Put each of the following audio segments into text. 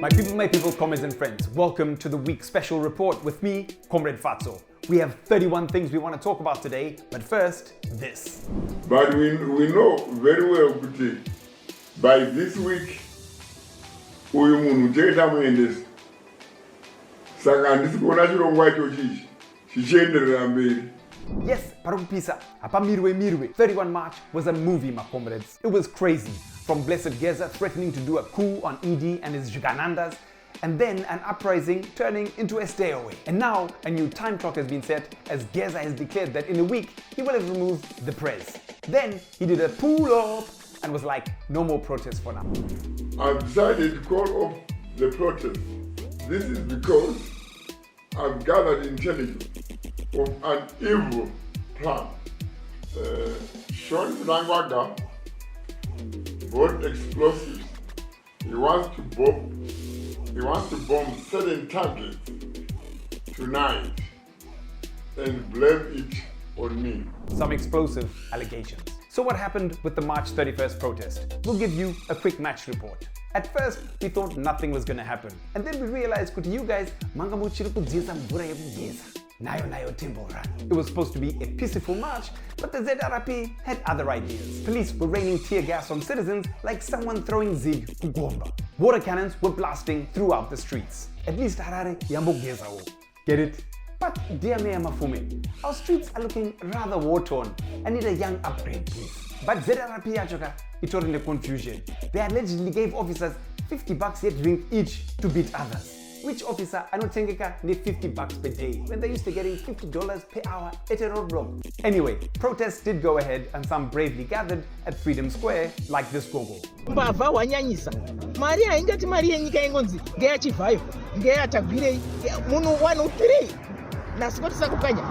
My people, comrades and friends, welcome to the week special report with me, Comrade Fatso. We have 31 things we want to talk about today, but first, this. But we know very well that by this week, uyu munhu ucheta muendesa. Saka handisi kuona chirongwa ichochi chichienderera mberi. Yes, parukupisa, mirwe. 31 March was a movie, my comrades. It was crazy. From Blessed Geza threatening to do a coup on ED and his Juganandas, and then an uprising turning into a stay away. And now a new time clock has been set as Geza has declared that in a week he will have removed the press. Then he did a pull-up and was like, no more protests for now. I've decided to call off the protest. This is because I've gathered intelligence of an evil plan. Sean Mnangagwa bought explosives. He wants to bomb certain targets tonight and blame it on me. Some explosive allegations. So what happened with the March 31st protest? We'll give you a quick match report. At first, we thought nothing was going to happen. And then we realized, kuti you guys, it was supposed to be a peaceful march, but the ZRP had other ideas. Police were raining tear gas on citizens like someone throwing zig kugomba. Water cannons were blasting throughout the streets. At least Harare yambo Geza. Get it? But dear Mayor Mafume, our streets are looking rather war-torn and need a young upgrade, please. But ZRP Achoka, it in the confusion. They allegedly gave officers $50 a drink each to beat others. Which officer anotengeka need $50 per day when they're used to getting $50 per hour at a roadblock? Anyway, protests did go ahead and some bravely gathered at Freedom Square like this gogo. Mbava wanyanyisa. Mari haingati mari yenyika ingonzi ngeyachivayo ngeyatagwirei munhu 103 nasikoti sakukanya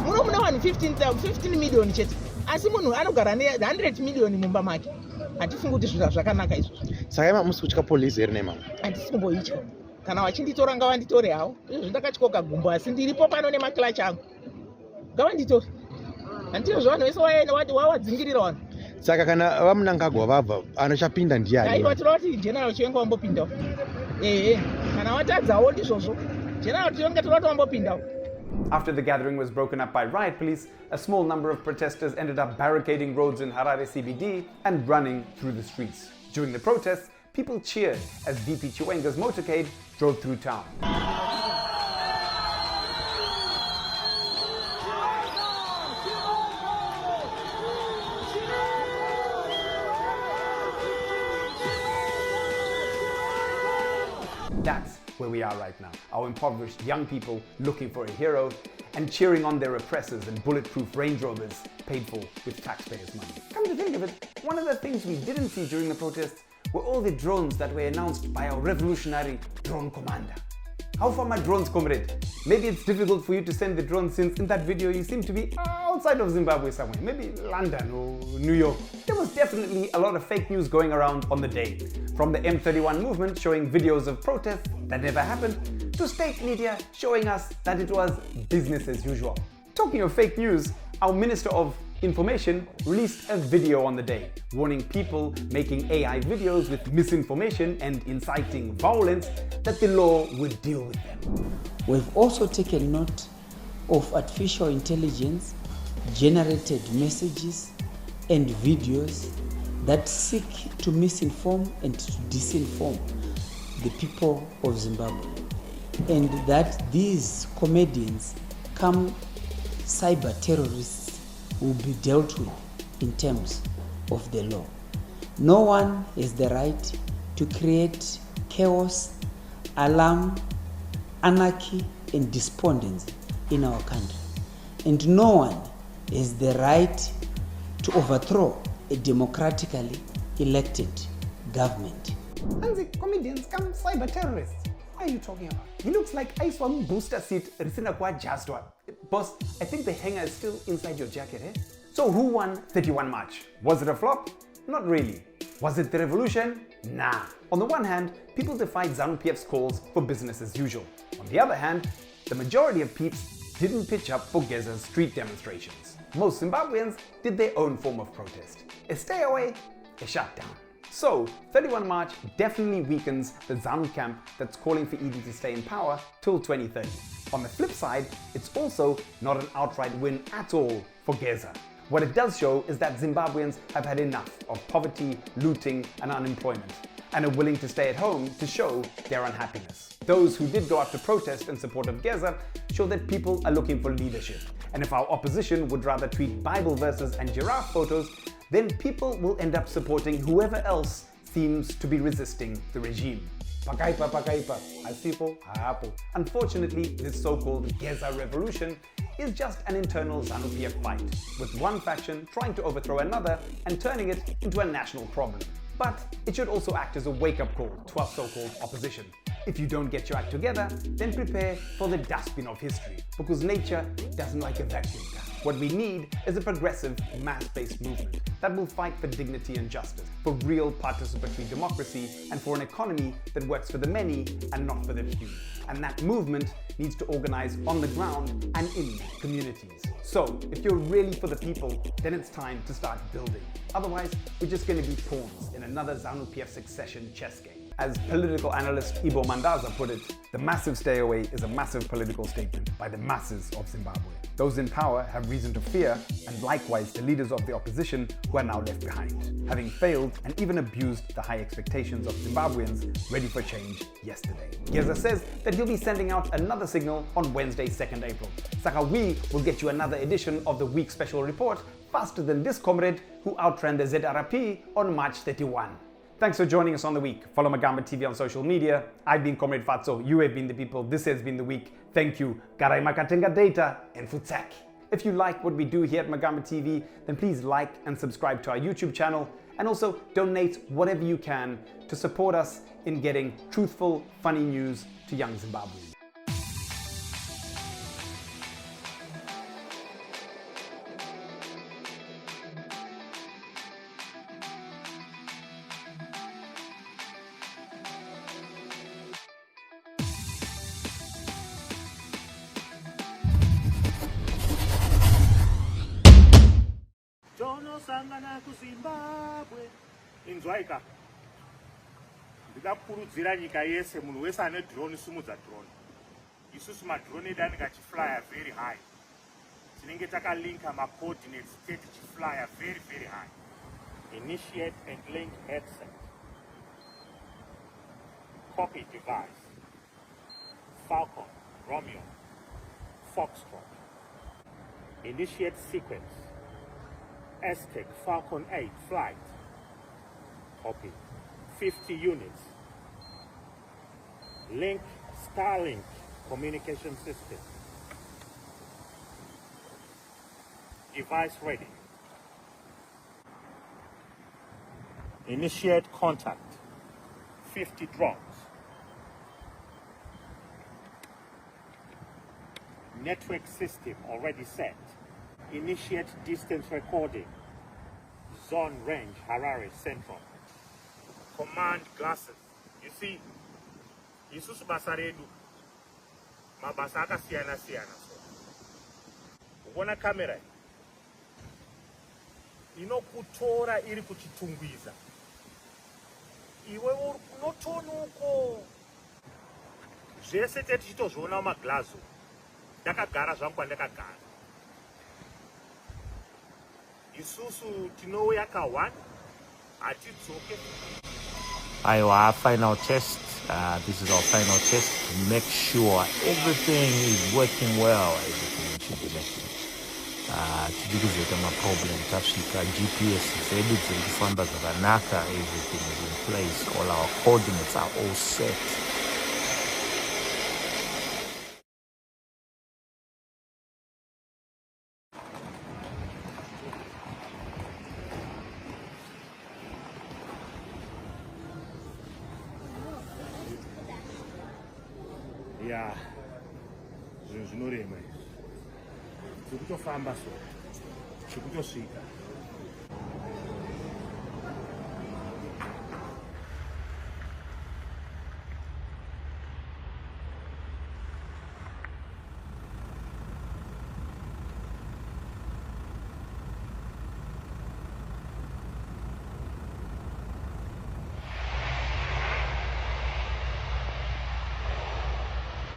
muno muna 15 million chete asi munhu anogara ne100 million mumba make hatifungi kuti zvinhu zvakanaka izvozvo. Saka musi kutya polisi here nemama handisi kumboitya kana vachinditora ngavanditore havo izvo ndakatyoka gumbo asi ndiripo pano nemaklachi angu ngavanditore handizvo zvavanhu vese wawadzingirira vanhu. Saka kana vaMnangagwa vabva anochapinda ndiani? Aiwa tinoda kuti general chiwenga wambopindawo kana watadzawo ndizvozvo general chiwenga tinoda kuti wambopindawo. After the gathering was broken up by riot police, a small number of protesters ended up barricading roads in Harare CBD and running through the streets. During the protests, people cheered as VP Chiwenga's motorcade drove through town. That's where we are right now. Our impoverished young people looking for a hero and cheering on their oppressors and bulletproof Range Rovers paid for with taxpayers' money. Come to think of it, one of the things we didn't see during the protests were all the drones that were announced by our revolutionary drone commander. How far my drones, comrade? Maybe it's difficult for you to send the drones since in that video you seem to be outside of Zimbabwe somewhere, maybe London or New York. There was definitely a lot of fake news going around on the day. From the M31 movement showing videos of protests that never happened, to state media showing us that it was business as usual. Talking of fake news, our Minister of Information released a video on the day, warning people making AI videos with misinformation and inciting violence that the law would deal with them. We've also taken note of artificial intelligence generated messages and videos that seek to misinform and to disinform the people of Zimbabwe, and that these comedians come cyber terrorists will be dealt with in terms of the law. No one has the right to create chaos, alarm, anarchy, and despondency in our country. And no one has the right to overthrow a democratically elected government. And the comedians come cyber terrorists. What are you talking about? He looks like I saw him booster seat Risina Kwa Jasdwa. Boss, I think the hanger is still inside your jacket, eh? So who won 31 March? Was it a flop? Not really. Was it the revolution? Nah. On the one hand, people defied ZANU-PF's calls for business as usual. On the other hand, the majority of peeps didn't pitch up for Geza's street demonstrations. Most Zimbabweans did their own form of protest. A stay away, a shutdown. So, 31 March definitely weakens the ZANU camp that's calling for ED to stay in power till 2030. On the flip side, it's also not an outright win at all for Geza. What it does show is that Zimbabweans have had enough of poverty, looting, and unemployment, and are willing to stay at home to show their unhappiness. Those who did go out to protest in support of Geza show that people are looking for leadership. And if our opposition would rather tweet Bible verses and giraffe photos, then people will end up supporting whoever else seems to be resisting the regime. Pakaipa, pakaipa, asipo, haapo. Unfortunately, this so-called Geza revolution is just an internal ZANU-PF fight, with one faction trying to overthrow another and turning it into a national problem. But it should also act as a wake-up call to our so-called opposition. If you don't get your act together, then prepare for the dustbin of history, because nature doesn't like a vacuum. What we need is a progressive, mass-based movement that will fight for dignity and justice, for real participatory democracy, and for an economy that works for the many and not for the few. And that movement needs to organize on the ground and in communities. So, if you're really for the people, then it's time to start building. Otherwise, we're just going to be pawns in another ZANU-PF succession chess game. As political analyst Ibo Mandaza put it, the massive stay away is a massive political statement by the masses of Zimbabwe. Those in power have reason to fear, and likewise the leaders of the opposition who are now left behind, having failed and even abused the high expectations of Zimbabweans ready for change yesterday. Geza says that he'll be sending out another signal on Wednesday, 2nd April. Saka we will get you another edition of the week special report faster than this comrade who outran the ZRP on March 31. Thanks for joining us on the week. Follow Mnangagwa TV on social media. I've been Comrade Fatso. You have been the people. This has been the week. Thank you. Garai makatenga data and futsak. If you like what we do here at Mnangagwa TV, then please like and subscribe to our YouTube channel, and also donate whatever you can to support us in getting truthful, funny news to young Zimbabweans. Sangana ku Zimbabwe inzwaika ndikakurudzira nyika yese munhu wese ane drone simudza drone isusu madrone edu anenge achiflya very high tinenge takalinka macoordinates teti chiflya very very high. Initiate and link headset, copy device, Falcon, Romeo, Foxtrot. Initiate sequence, Aztec Falcon 8 flight. Copy. 50 units. Link Starlink communication system. Device ready. Initiate contact. 50 drones. Network system already set. Initiate distance recording. Zone range, Harare Central. Command glasses. You see, isusu basa redu mabasa akasiyana siyana. Uona kamera inokutora iri kuchitungwiza, iwe unotonuko zvese tichitozviona mumaglazo. Ndakagara zvangu kwandakagara. Isusu tinouya ka1 atidzoke. Our final test. This is our final test to make sure everything is working well. Everything should be working. Tidikuzoita maproblem tasvika GPS zedu dziri kufamba zvakanaka. Everything is in place. All our coordinates are all set. Yeah, zvinhu zvinorema izvi. Tikutofamba so, tikutosvika.